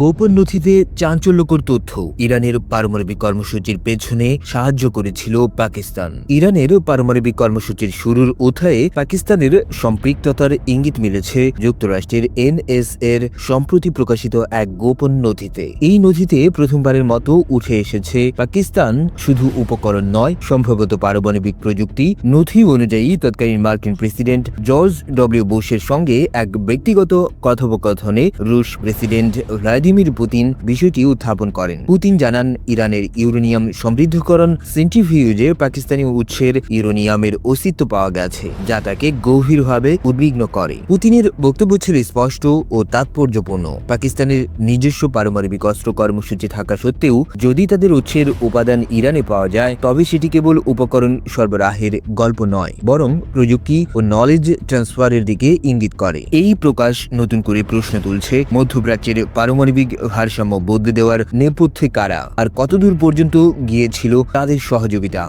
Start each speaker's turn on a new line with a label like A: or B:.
A: গোপন নথিতে চাঞ্চল্যকর তথ্য। ইরানের পারমাণবিক কর্মসূচির পেছনে সাহায্য করেছিল পাকিস্তান। ইরানের পারমাণবিক কর্মসূচির শুরুর উথায়ে পাকিস্তানের সম্পৃক্ততার ইঙ্গিত মিলেছে যুক্তরাষ্ট্রের এনএসএর সম্প্রতি প্রকাশিত এক গোপন নথিতে। এই নথিতে প্রথমবারের মতো উঠে এসেছে পাকিস্তান শুধু উপকরণ নয়, সম্ভবত পারমাণবিক প্রযুক্তি। নথি অনুযায়ী তৎকালীন মার্কিন প্রেসিডেন্ট জর্জ ডব্লিউ বুশের সঙ্গে এক ব্যক্তিগত কথোপকথনে রুশ প্রেসিডেন্ট ভ্লাদিমির পুতিন বিষয়টি উত্থাপন করেন। পুতিন জানান, ইরানের ইউরেনিয়াম সমৃদ্ধকরণ সেন্ট্রিফিউজে পাকিস্তানি উৎসের ইউরেনিয়ামের অস্তিত্ব পাওয়া গেছে, যা তাকে গভীরভাবে উদ্বিগ্ন করে। পুতিনের বক্তব্য ছিল স্পষ্ট ও তাৎপর্যপূর্ণ। পাকিস্তানের নিজস্ব পারমাণবিক অস্ত্র কর্মসূচি থাকা সত্ত্বেও যদি তাদের উৎসের উপাদান ইরানে পাওয়া যায়, তবে সেটি কেবল উপকরণ সরবরাহের গল্প নয়, বরং প্রযুক্তি ও নলেজ ট্রান্সফারের দিকে ইঙ্গিত করে। এই প্রকাশ নতুন করে প্রশ্ন তুলছে, মধ্যপ্রাচ্যের পারমাণবিক ভারসাম্য বদলে দেওয়ার নেপথ্যে কারা, আর কতদূর পর্যন্ত গিয়েছিল তাদের সহযোগিতা।